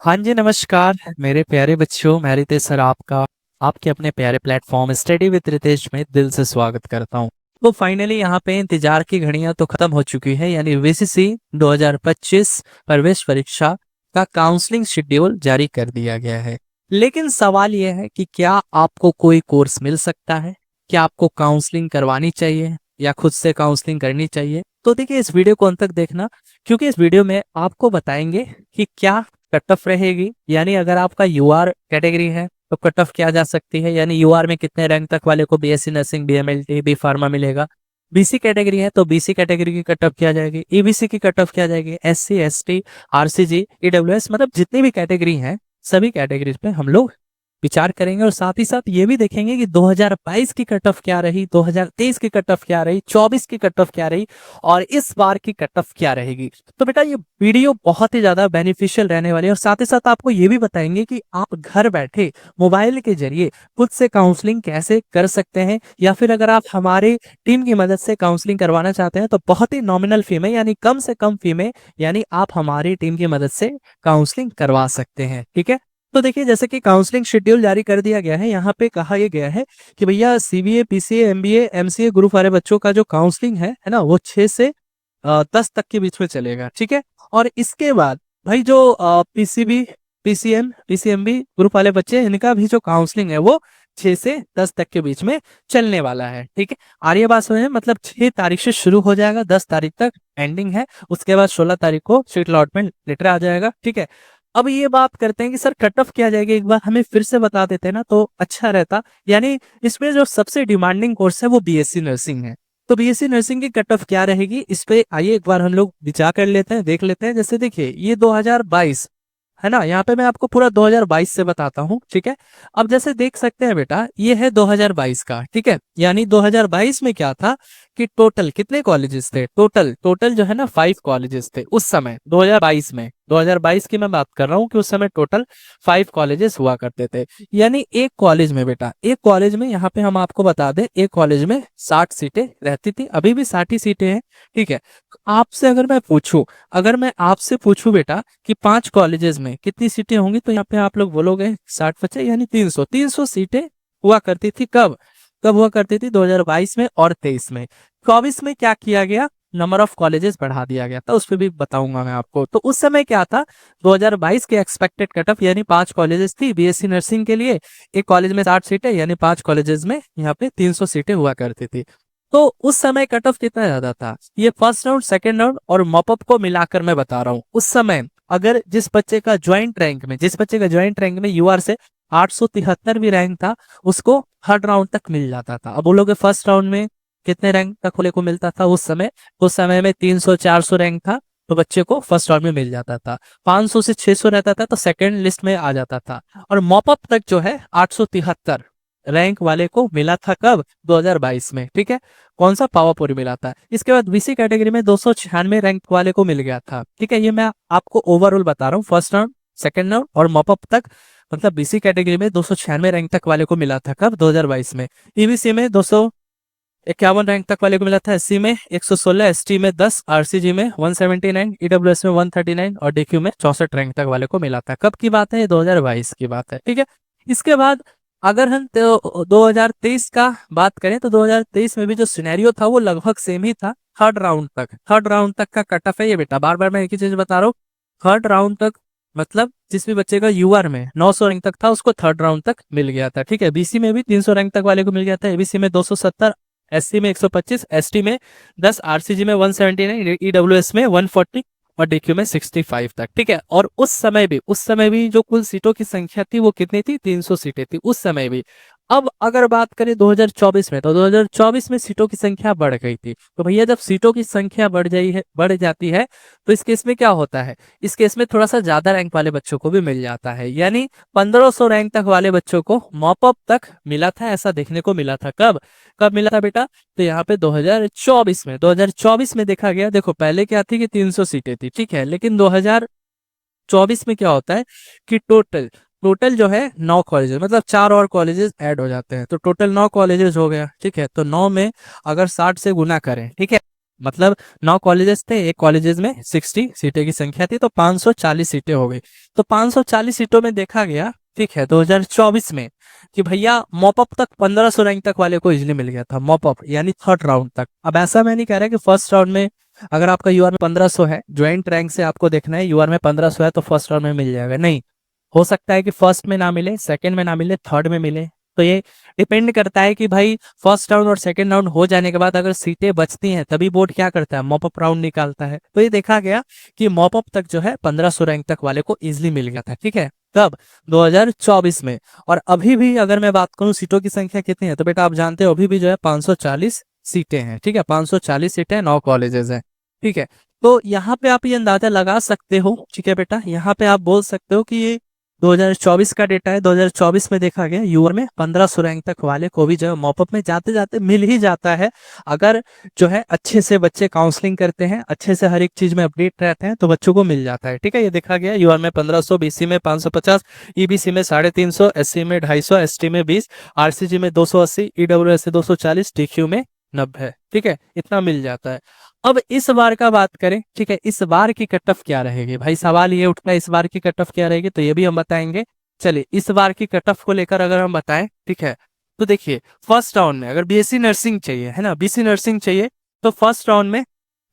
हाँ जी, नमस्कार मेरे प्यारे बच्चों। मैं रितेश सर आपका आपके अपने प्यारे प्लेटफॉर्म स्टडी विद रितेश में दिल से स्वागत करता हूँ। तो फाइनली यहाँ पे इंतजार की घड़ियां तो खत्म हो चुकी है, यानी वीसीसी 2025 प्रवेश परीक्षा का काउंसलिंग शेड्यूल जारी कर दिया गया है। लेकिन सवाल यह है कि क्या आपको कोई कोर्स मिल सकता है, क्या आपको काउंसलिंग करवानी चाहिए या खुद से काउंसलिंग करनी चाहिए। तो देखिए, इस वीडियो को अंत तक देखना, क्योंकि इस वीडियो में आपको बताएंगे कि क्या कट ऑफ रहेगी। यानी अगर आपका यूआर कैटेगरी है तो कट ऑफ क्या जा सकती है, यानी यूआर में कितने रैंक तक वाले को BSc nursing, BMLT, B pharma मिलेगा। बीसी कैटेगरी है तो बीसी कैटेगरी की कट ऑफ क्या जाएगी, ईबीसी की कट ऑफ क्या जाएगी, एससी, एसटी, आरसीजी, ईडब्ल्यूएस, मतलब जितनी भी कैटेगरी हैं सभी कैटेगरीज पे हम लोग विचार करेंगे। और साथ ही साथ ये भी देखेंगे कि 2022 की कट ऑफ क्या रही, 2023 की कट ऑफ क्या रही, 24 की कट ऑफ क्या रही और इस बार की कट ऑफ क्या रहेगी। तो बेटा ये वीडियो बहुत ही ज्यादा बेनिफिशियल रहने वाली है। और साथ ही साथ आपको ये भी बताएंगे कि आप घर बैठे मोबाइल के जरिए खुद से काउंसलिंग कैसे कर सकते हैं, या फिर अगर आप हमारे टीम की मदद से काउंसलिंग करवाना चाहते हैं तो बहुत ही नॉमिनल फी में, यानी कम से कम फी में, यानी आप हमारी टीम की मदद से काउंसलिंग करवा सकते हैं। ठीक है, तो देखिए, जैसे कि काउंसलिंग शेड्यूल जारी कर दिया गया है, यहाँ पे कहा यह गया है कि भैया CBA, PCA, MBA, MCA group वाले बच्चों का जो काउंसलिंग है ना, वो 6 से 10 तक के बीच में चलेगा। ठीक है, और इसके बाद भाई जो पीसीबी, पीसीएम, पीसीएमबी ग्रुप वाले बच्चे, इनका भी जो काउंसलिंग है वो 6 से 10 तक के बीच में चलने वाला है। ठीक है, और ये बात समझ में, मतलब 6 तारीख से शुरू हो जाएगा, 10 तारीख तक एंडिंग है, उसके बाद 16 तारीख को सीट अलॉटमेंट लेटर आ जाएगा। ठीक है, अब ये बात करते हैं कि सर कट ऑफ क्या जाएगी, एक बार हमें फिर से बता देते हैं ना तो अच्छा रहता। यानी इसमें जो सबसे डिमांडिंग कोर्स है वो बीएससी नर्सिंग है। तो बीएससी नर्सिंग की कट ऑफ क्या रहेगी, इस पे आइए एक बार हम लोग विचार कर लेते हैं, देख लेते हैं। जैसे देखिए, ये 2022 है ना, यहाँ पे मैं आपको पूरा 2022 से बताता हूँ। ठीक है, अब जैसे देख सकते हैं बेटा, ये है 2022 का। ठीक है, यानी 2022 में क्या था कि टोटल कितने कॉलेजेस थे, टोटल टोटल जो है ना 5 कॉलेजेस थे उस समय 2022 में। 2022 की मैं बात कर रहा हूँ कि उस समय टोटल 5 कॉलेजेस हुआ करते थे। यानी एक कॉलेज में बेटा, एक कॉलेज में, यहाँ पे हम आपको बता दें, एक कॉलेज में 60 सीटें रहती थी, अभी भी 60 ही सीटें हैं। ठीक है, आपसे अगर मैं आपसे पूछूं बेटा कि 5 कॉलेजेस में कितनी सीटें होंगी, तो यहाँ पे आप लोग बोलोगे 60 यानी 300 सीटें हुआ करती थी। कब कब हुआ करती थी, 2022 में और 23 में। 24 में क्या किया गया, नंबर ऑफ कॉलेजेस बढ़ा दिया गया था, उस पर भी बताऊंगा मैं आपको। तो उस समय क्या था, 2022 के एक्सपेक्टेड कट ऑफ यानी 5 कॉलेजेस थी बीएससी नर्सिंग के लिए। एक कॉलेज में 60 सीटें, यानी 5 कॉलेजेस में यहाँ पे 300 सीटें हुआ करती थी। तो उस समय कट ऑफ कितना ज्यादा था, ये फर्स्ट राउंड, सेकेंड राउंड और मॉपअप को मिलाकर मैं बता रहा हूँ। उस समय अगर जिस बच्चे का ज्वाइंट रैंक में यूआर से 873 भी रैंक था, उसको थर्ड राउंड तक मिल जाता था। अब बोलोगे फर्स्ट राउंड में कितने रैंक तक वाले को मिलता था, उस समय में 300 400 रैंक था तो बच्चे को फर्स्ट राउंड में मिल जाता था। 500 से 600 रहता था तो सेकंड लिस्ट में आ जाता था। और मॉपअप तक जो है 873 रैंक वाले को मिला था, कब, 2022 में। ठीक है, कौन सा, पावापुरी मिला था। इसके बाद बीसी कैटेगरी में 296 रैंक वाले को मिल गया था। ठीक है, ये मैं आपको ओवरऑल बता रहा हूँ, फर्स्ट राउंड, सेकंड राउंड और मॉपअप तक। मतलब बीसी कैटेगरी में 296 रैंक तक वाले को मिला था, कब, 2022 में। ईबीसी में 251 रैंक तक वाले को मिला था, एससी में 116, एसटी में 10, आरसीजी में 179, ईडब्ल्यूएस में 139 और डीक्यू में 64 रैंक तक वाले को मिला था। कब की बात है, ये 2022 की बात है। ठीक है, इसके बाद अगर हम तो 2023 का बात करें तो 2023 में भी जो सिनेरियो था वो लगभग सेम ही था। थर्ड राउंड तक का कट ऑफ है ये बेटा, बार बार मैं एक ही चीज बता रहा हूँ। थर्ड राउंड तक, मतलब जिस भी बच्चे का यूआर में 900 रैंक तक था उसको थर्ड राउंड तक मिल गया था। ठीक है, बीसी में भी 300 रैंक तक वाले को मिल गया था, एबीसी में 270, एससी में 125, एसटी में 10, आरसीजी में 179, ईडब्ल्यूएस में 140 और डीक्यू में 65 तक। ठीक है, और उस समय भी जो कुल सीटों की संख्या थी वो कितनी थी, 300 सीटें थी उस समय भी। अब अगर बात करें 2024 में, तो 2024 में सीटों की संख्या बढ़ गई थी। तो भैया जब सीटों की संख्या बढ़ जाती है तो इस केस में क्या होता है, इस केस में थोड़ा सा ज्यादा रैंक वाले बच्चों को भी मिल जाता है। यानी 1500 रैंक तक वाले बच्चों को मॉपअप तक मिला था, ऐसा देखने को मिला था। कब कब मिला था बेटा, तो यहाँ पे 2024 में देखा गया। देखो पहले क्या थी कि 300 सीटें थी, ठीक है, लेकिन 2024 में क्या होता है कि टोटल टोटल जो है 9 कॉलेजेस, मतलब 4 और कॉलेजेस ऐड हो जाते हैं, तो टोटल 9 कॉलेजेस हो गया। ठीक है, तो 9 में अगर 60 से गुना करें, ठीक है, मतलब 9 कॉलेजेस थे, एक कॉलेजेस में 60 सीटें की संख्या थी, तो 540 सीटें हो गई। तो 540 सीटों में देखा गया, ठीक है, 2024 में, कि भैया मॉपअप तक 1500 रैंक तक वाले को इजिली मिल गया था, मॉपअप यानी थर्ड राउंड तक। अब ऐसा मैं नहीं कह रहा कि फर्स्ट राउंड में अगर आपका यूआर में 1500 है, ज्वाइंट रैंक से आपको देखना है यूआर में 1500 है तो फर्स्ट राउंड में मिल जाएगा, नहीं। हो सकता है कि फर्स्ट में ना मिले, सेकंड में ना मिले, थर्ड में मिले। तो ये डिपेंड करता है कि भाई फर्स्ट राउंड और सेकंड राउंड हो जाने के बाद अगर सीटें बचती हैं तभी बोर्ड क्या करता है, मॉपअप राउंड निकालता है। तो ये देखा गया कि मॉपअप तक जो है 1500 रैंक तक वाले को इजिली मिल गया था, ठीक है, तब 2024 में। और अभी भी अगर मैं बात करूं सीटों की संख्या कितनी है, तो बेटा आप जानते हो अभी भी जो है 540 सीटें हैं, ठीक है, 540 सीटें 9 कॉलेजेस हैं, ठीक है। तो यहाँ पे आप ये अंदाजा लगा सकते हो, ठीक है बेटा, यहाँ पे आप बोल सकते हो कि ये 2024 का डेटा है। 2024 में देखा गया यूआर में 1500 रैंक तक वाले को भी जो है मॉपअप में जाते जाते मिल ही जाता है। अगर जो है अच्छे से बच्चे काउंसलिंग करते हैं, अच्छे से हर एक चीज में अपडेट रहते हैं, तो बच्चों को मिल जाता है, ठीक है। ये देखा गया यूआर में 1500, बीसी में 550, ईबीसी में 350, एससी में 250, एसटी में 20, आरसीजी में 280, ईडब्ल्यूएस से 240, टीक्यू में 90, ठीक है, इतना मिल जाता है। अब इस बार का बात करें, ठीक है, इस बार की कट ऑफ क्या रहेगी भाई, सवाल ये उठता है इस बार की कट ऑफ क्या रहेगी, तो ये भी हम बताएंगे। चलिए इस बार की कट ऑफ को लेकर अगर हम बताएं, ठीक है, तो देखिए फर्स्ट राउंड में अगर बीएससी नर्सिंग चाहिए, है ना, बीएससी नर्सिंग चाहिए, तो फर्स्ट राउंड में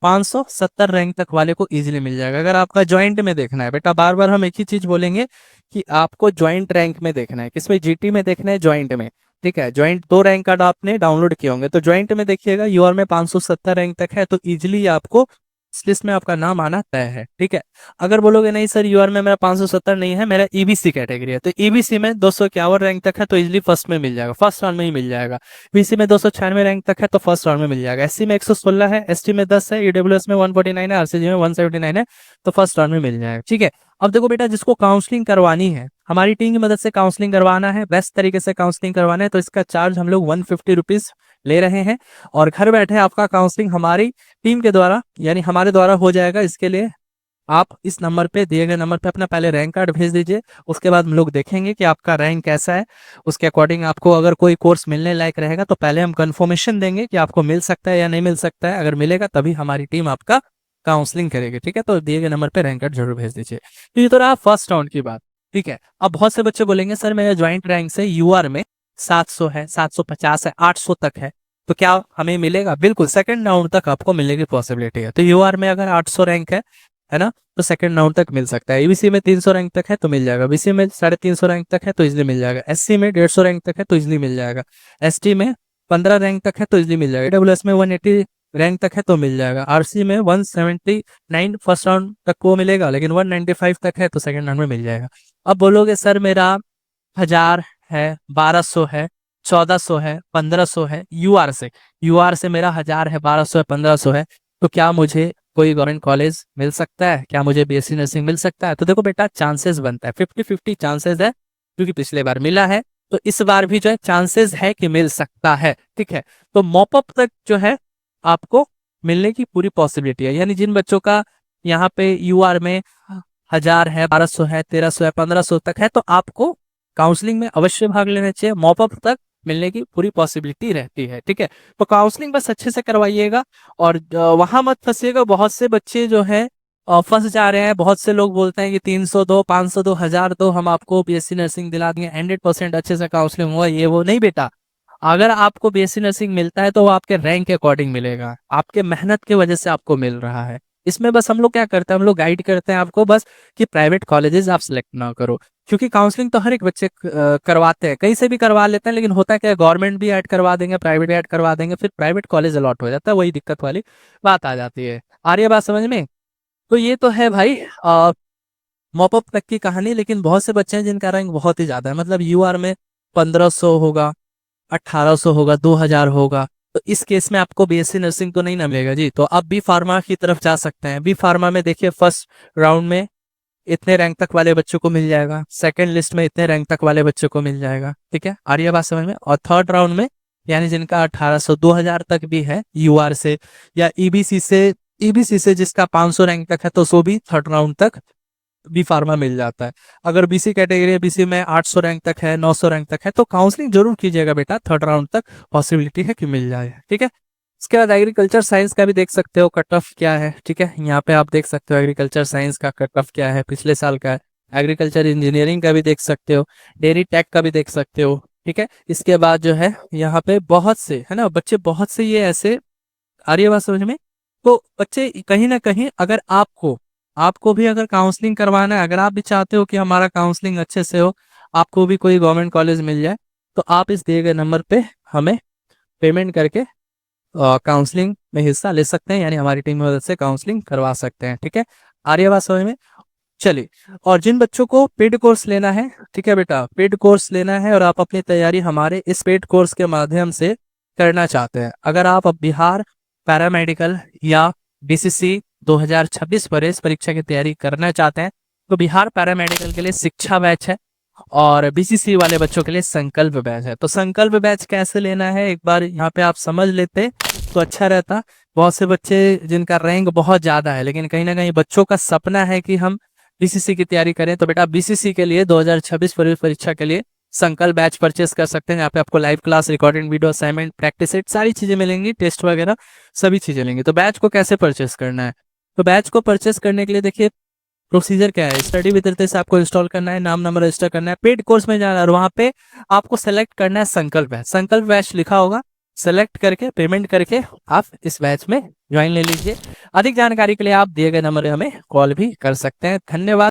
570 रैंक तक वाले को इजीली मिल जाएगा। अगर आपका ज्वाइंट में देखना है, बेटा बार बार हम एक ही चीज बोलेंगे कि आपको ज्वाइंट रैंक में देखना है, किसमें, जीटी में देखना है, ज्वाइंट में, ठीक है। ज्वाइंट 2 रैंक कार्ड आपने डाउनलोड किए होंगे, तो ज्वाइंट में देखिएगा यूआर में 570 रैंक तक है, तो इजिली आपको इस लिस्ट में आपका नाम आना तय है, ठीक है। अगर बोलोगे नहीं सर यूआर में मेरा 570 नहीं है, मेरा ईबीसी कैटेगरी है, तो ईबीसी में 251 रैंक तक है, तो इजिली फर्स्ट में मिल जाएगा, फर्स्ट राउंड में ही मिल जाएगा। बीसी में 296 रैंक तक है, तो फर्स्ट राउंड में मिल जाएगा। एससी में 116 है, एसटी में 10 है, ईडब्ल्यूएस में 149 है, आरसीजी में 179 है, तो फर्स्ट राउंड में मिल जाएगा, ठीक है। अब देखो बेटा, जिसको काउंसलिंग करवानी है, हमारी टीम की मदद से काउंसलिंग करवाना है, बेस्ट तरीके से काउंसलिंग करवाना है, तो इसका चार्ज हम लोग 150 रुपीज ले रहे हैं, और घर बैठे आपका काउंसलिंग हमारी टीम के द्वारा यानी हमारे द्वारा हो जाएगा। इसके लिए आप इस नंबर पे, दिए गए नंबर पे अपना पहले रैंक कार्ड भेज दीजिए, उसके बाद हम लोग देखेंगे कि आपका रैंक कैसा है, उसके अकॉर्डिंग आपको अगर कोई कोर्स मिलने लायक रहेगा तो पहले हम कंफर्मेशन देंगे कि आपको मिल सकता है या नहीं मिल सकता है। अगर मिलेगा तभी हमारी टीम आपका काउंसलिंग करेगी, ठीक है। तो दिए गए नंबर पे रैंक कार्ड जरूर भेज दीजिए। तो ये तो रहा फर्स्ट राउंड की बात, ठीक है। अब बहुत से बच्चे बोलेंगे सर मेरा ज्वाइंट रैंक से यूआर में 700 है, 750 है, 800 तक है, तो क्या हमें मिलेगा? बिल्कुल, सेकंड राउंड तक आपको मिलने की पॉसिबिलिटी है। तो यूआर में अगर 800 रैंक है ना, तो सेकंड राउंड तक मिल सकता है। ईबीसी में 300 रैंक तक है तो मिल जाएगा, बीसी में 350 रैंक तक है तो इजिली मिल जाएगा, एससी में 150 रैंक तक है तो इजिली मिल जाएगा, एसटी में 15 रैंक तक है तो इजिली मिल जाएगा, ईडब्ल्यूएस में 180 रैंक तक है तो मिल जाएगा, आरसी में 179 फर्स्ट राउंड तक को मिलेगा, लेकिन 195 तक है तो सेकंड राउंड में मिल जाएगा। अब बोलोगे सर मेरा 1000 है, 1200 है, 1400 है, 1500 है, यूआर से मेरा 1000 है, 1200 है, 1500 है, तो क्या मुझे कोई गवर्नमेंट कॉलेज मिल सकता है? क्या मुझे बीएससी नर्सिंग मिल सकता है? तो देखो बेटा, चांसेस बनता है, 50-50 चांसेस है, क्योंकि पिछले बार मिला है, तो इस बार भी जो है चांसेस है कि मिल सकता है, ठीक है। तो मॉपअप तक जो है आपको मिलने की पूरी पॉसिबिलिटी है, यानी जिन बच्चों का यहाँ पे यूआर में 1000 है, 1200 है, 1300 है, 1500 तक है, तो आपको काउंसलिंग में अवश्य भाग लेना चाहिए, मॉपअप तक मिलने की पूरी पॉसिबिलिटी रहती है, ठीक है। तो काउंसलिंग बस अच्छे से करवाइएगा और वहां मत फंसिएगा। बहुत से बच्चे जो है फंस जा रहे हैं, बहुत से लोग बोलते हैं कि 300 दो, 500 दो, 1000 दो, हम आपको बीएससी नर्सिंग दिला देंगे, 100% अच्छे से काउंसलिंग हुआ, ये वो नहीं बेटा। अगर आपको बीएससी नर्सिंग मिलता है तो वो आपके रैंक के अकॉर्डिंग मिलेगा, आपके मेहनत की वजह से आपको मिल रहा है। इसमें बस हम लोग क्या करते हैं, हम लोग गाइड करते हैं आपको बस कि प्राइवेट कॉलेजेस आप सिलेक्ट ना करो, क्योंकि काउंसलिंग तो हर एक बच्चे करवाते हैं, कहीं से भी करवा लेते हैं, लेकिन होता है क्या, गवर्नमेंट भी ऐड करवा देंगे, प्राइवेट ऐड करवा देंगे, फिर प्राइवेट कॉलेज अलॉट हो जाता है, वही दिक्कत वाली बात आ जाती है। आ रही है बात समझ में? तो ये तो है भाई मॉपअप तक की कहानी। लेकिन बहुत से बच्चे हैं जिनका रैंक बहुत ही ज्यादा है, मतलब यूआर में 1500 होगा, 1800 होगा, 2000 होगा, तो इस केस में आपको बीएससी नर्सिंग तो नहीं ना मिलेगा जी। तो आप बी फार्मा की तरफ जा सकते हैं। बी फार्मा में देखिए फर्स्ट राउंड में इतने रैंक तक वाले बच्चों को मिल जाएगा, सेकंड लिस्ट में इतने रैंक तक वाले बच्चों को मिल जाएगा, ठीक है, आ रही है बात समझ में? और थर्ड राउंड में यानी जिनका 1800 2000 तक भी है यूआर से या ईबीसी से जिसका 500 रैंक तक है, तो सो भी थर्ड राउंड तक बी फार्मा मिल जाता है। अगर बीसी कैटेगरी है, बीसी में 800 रैंक तक है, 900 रैंक तक है, तो काउंसलिंग जरूर कीजिएगा बेटा, थर्ड राउंड तक पॉसिबिलिटी है कि मिल जाए, ठीक है। उसके बाद एग्रीकल्चर साइंस का भी देख सकते हो कट ऑफ क्या है, ठीक है। यहाँ पे आप देख सकते हो एग्रीकल्चर साइंस का कट ऑफ क्या है पिछले साल का है। एग्रीकल्चर इंजीनियरिंग का भी देख सकते हो, डेयरी टेक का भी देख सकते हो, ठीक है। इसके बाद जो है यहाँ पे बहुत से है ना बच्चे, बहुत से ये ऐसे, आ रही है बात समझ में। तो बच्चे कहीं ना कहीं अगर आपको आपको भी अगर काउंसलिंग करवाना है, अगर आप भी चाहते हो कि हमारा काउंसलिंग अच्छे से हो, आपको भी कोई गवर्नमेंट कॉलेज मिल जाए, तो आप इस दिए गए नंबर पे हमें पेमेंट करके काउंसलिंग में हिस्सा ले सकते हैं, यानी हमारी टीम की मदद से काउंसलिंग करवा सकते हैं, ठीक है। आ रही है बात समझ में। चलिए, और जिन बच्चों को पेड कोर्स लेना है, ठीक है बेटा, पेड कोर्स लेना है और आप अपनी तैयारी हमारे इस पेड कोर्स के माध्यम से करना चाहते हैं, अगर आप अब बिहार पैरामेडिकल या बीसीसी 2026 वरिष्ठ परीक्षा की तैयारी करना चाहते हैं, तो बिहार पैरामेडिकल के लिए शिक्षा बैच है और बीसीसी वाले बच्चों के लिए संकल्प बैच है। तो संकल्प बैच कैसे लेना है एक बार यहाँ पे आप समझ लेते तो अच्छा रहता। बहुत से बच्चे जिनका रैंक बहुत ज्यादा है, लेकिन कहीं ना कहीं बच्चों का सपना है कि हम बीसीसी की तैयारी करें, तो बेटा बीसीसी के लिए 2026 प्रवेश परीक्षा के लिए संकल्प बैच परचेस कर सकते हैं। यहाँ पे आपको live class, recording video, assignment, practice set, सारी चीजें मिलेंगी, टेस्ट वगैरह सभी चीजें लेंगी। तो बैच को कैसे परचेस करना है, तो बैच को परचेस करने के लिए देखिए प्रोसीजर क्या है। स्टडी विद रितेश आपको इंस्टॉल करना है, नाम नंबर रजिस्टर करना है, पेड कोर्स में जाना है और वहां पे आपको सेलेक्ट करना है संकल्प बैच। संकल्प बैच लिखा होगा, सेलेक्ट करके पेमेंट करके आप इस बैच में ज्वाइन ले लीजिए। अधिक जानकारी के लिए आप दिए गए नंबर हमें कॉल भी कर सकते हैं। धन्यवाद।